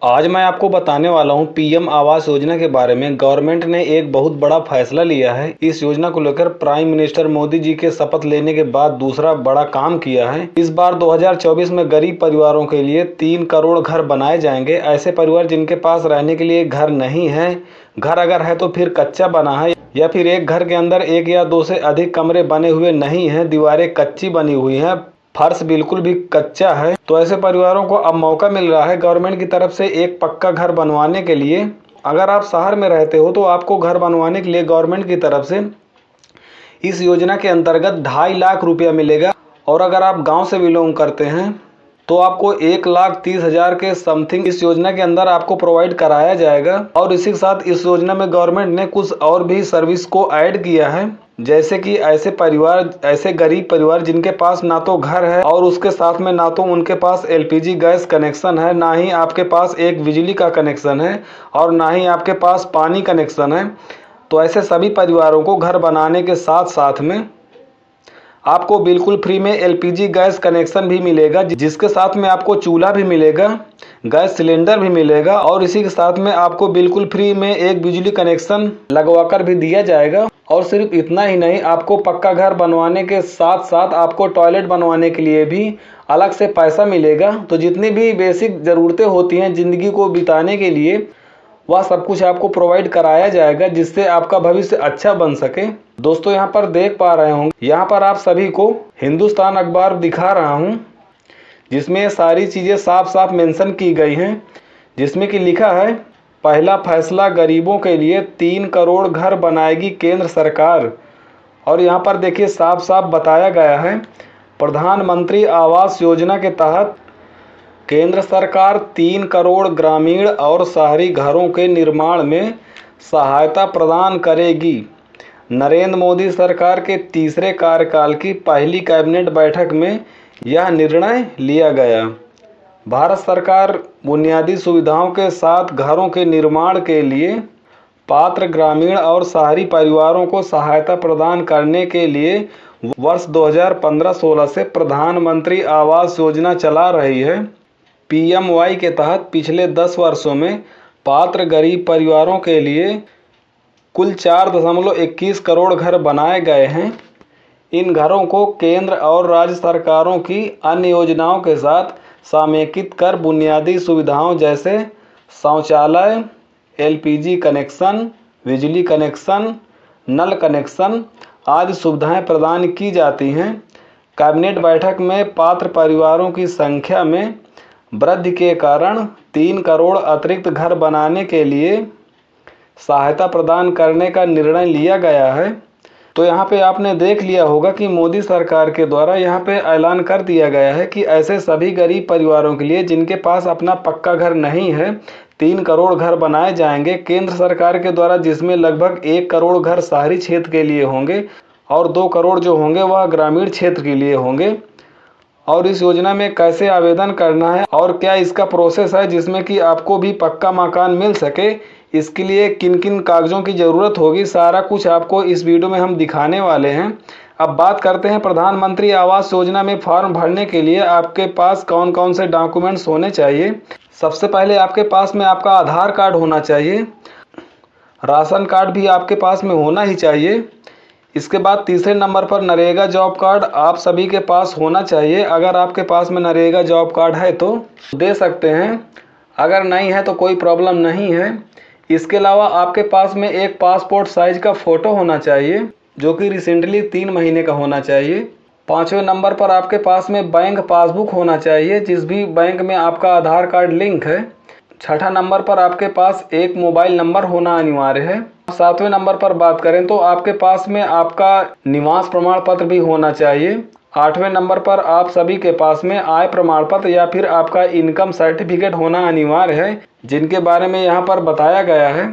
आज मैं आपको बताने वाला हूं पीएम आवास योजना के बारे में। गवर्नमेंट ने एक बहुत बड़ा फैसला लिया है। इस योजना को लेकर प्राइम मिनिस्टर मोदी जी के शपथ लेने के बाद दूसरा बड़ा काम किया है। इस बार 2024 में गरीब परिवारों के लिए 3 करोड़ घर बनाए जाएंगे। ऐसे परिवार जिनके पास रहने के लिए घर नहीं है, घर अगर है तो फिर कच्चा बना है, या फिर एक घर के अंदर एक या दो से अधिक कमरे बने हुए नहीं हैं, दीवारें कच्ची बनी हुई हैं, फर्श बिल्कुल भी कच्चा है, तो ऐसे परिवारों को अब मौका मिल रहा है गवर्नमेंट की तरफ से एक पक्का घर बनवाने के लिए। अगर आप शहर में रहते हो तो आपको घर बनवाने के लिए गवर्नमेंट की तरफ से इस योजना के अंतर्गत 2.5 लाख रुपया मिलेगा। और अगर आप गांव से बिलोंग करते हैं तो आपको 1,30,000 के समथिंग इस योजना के अंदर आपको प्रोवाइड कराया जाएगा। और इसी के साथ इस योजना में गवर्नमेंट ने कुछ और भी सर्विस को ऐड किया है, जैसे कि ऐसे गरीब परिवार जिनके पास ना तो घर है और उसके साथ में ना तो उनके पास एलपीजी गैस कनेक्शन है, ना ही आपके पास एक बिजली का कनेक्शन है और ना ही आपके पास पानी कनेक्शन है, तो ऐसे सभी परिवारों को घर बनाने के साथ साथ में आपको बिल्कुल फ्री में एलपीजी गैस कनेक्शन भी मिलेगा, जिसके साथ में आपको चूल्हा भी मिलेगा, गैस सिलेंडर भी मिलेगा और इसी के साथ में आपको बिल्कुल फ्री में एक बिजली कनेक्शन लगवाकर भी दिया जाएगा। और सिर्फ इतना ही नहीं, आपको पक्का घर बनवाने के साथ साथ आपको टॉयलेट बनवाने के लिए भी अलग से पैसा मिलेगा। तो जितनी भी बेसिक ज़रूरतें होती हैं ज़िंदगी को बिताने के लिए, वह सब कुछ आपको प्रोवाइड कराया जाएगा, जिससे आपका भविष्य अच्छा बन सके। दोस्तों, यहाँ पर देख पा रहे होंगे, यहाँ पर आप सभी को हिंदुस्तान अखबार दिखा रहा हूँ, जिसमें ये सारी चीज़ें साफ साफ मेंशन की गई हैं, जिसमें कि लिखा है पहला फैसला गरीबों के लिए 3 करोड़ घर बनाएगी केंद्र सरकार। और यहाँ पर देखिए साफ साफ बताया गया है, प्रधानमंत्री आवास योजना के तहत केंद्र सरकार 3 करोड़ ग्रामीण और शहरी घरों के निर्माण में सहायता प्रदान करेगी। नरेंद्र मोदी सरकार के तीसरे कार्यकाल की पहली कैबिनेट बैठक में यह निर्णय लिया गया। भारत सरकार बुनियादी सुविधाओं के साथ घरों के निर्माण के लिए पात्र ग्रामीण और शहरी परिवारों को सहायता प्रदान करने के लिए वर्ष 2015-16 से प्रधानमंत्री आवास योजना चला रही है। पीएमवाई के तहत पिछले 10 वर्षों में पात्र गरीब परिवारों के लिए कुल 4.21 करोड़ घर बनाए गए हैं। इन घरों को केंद्र और राज्य सरकारों की अन्य योजनाओं के साथ समेकित कर बुनियादी सुविधाओं जैसे शौचालय, एलपीजी कनेक्शन, बिजली कनेक्शन, नल कनेक्शन आदि सुविधाएं प्रदान की जाती हैं। कैबिनेट बैठक में पात्र परिवारों की संख्या में वृद्धि के कारण 3 करोड़ अतिरिक्त घर बनाने के लिए सहायता प्रदान करने का निर्णय लिया गया है। तो यहाँ पे आपने देख लिया होगा कि मोदी सरकार के द्वारा यहाँ पे ऐलान कर दिया गया है कि ऐसे सभी गरीब परिवारों के लिए जिनके पास अपना पक्का घर नहीं है, 3 करोड़ घर बनाए जाएंगे केंद्र सरकार के द्वारा, जिसमें लगभग 1 करोड़ घर शहरी क्षेत्र के लिए होंगे और 2 करोड़ जो होंगे वह ग्रामीण क्षेत्र के लिए होंगे। और इस योजना में कैसे आवेदन करना है और क्या इसका प्रोसेस है जिसमें कि आपको भी पक्का मकान मिल सके, इसके लिए किन किन कागज़ों की ज़रूरत होगी, सारा कुछ आपको इस वीडियो में हम दिखाने वाले हैं। अब बात करते हैं प्रधानमंत्री आवास योजना में फॉर्म भरने के लिए आपके पास कौन कौन से डॉक्यूमेंट्स होने चाहिए। सबसे पहले आपके पास में आपका आधार कार्ड होना चाहिए, राशन कार्ड भी आपके पास में होना ही चाहिए। इसके बाद तीसरे नंबर पर नरेगा जॉब कार्ड आप सभी के पास होना चाहिए। अगर आपके पास में नरेगा जॉब कार्ड है तो दे सकते हैं, अगर नहीं है तो कोई प्रॉब्लम नहीं है। इसके अलावा आपके पास में एक पासपोर्ट साइज का फ़ोटो होना चाहिए, जो कि रिसेंटली 3 महीने का होना चाहिए। 5वें नंबर पर आपके पास में बैंक पासबुक होना चाहिए, जिस भी बैंक में आपका आधार कार्ड लिंक है। 6ठा नंबर पर आपके पास एक मोबाइल नंबर होना अनिवार्य है। 7वें नंबर पर बात करें तो आपके पास में आपका निवास प्रमाण पत्र भी होना चाहिए। 8वें नंबर पर आप सभी के पास में आय प्रमाण पत्र या फिर आपका इनकम सर्टिफिकेट होना अनिवार्य है, जिनके बारे में यहाँ पर बताया गया है।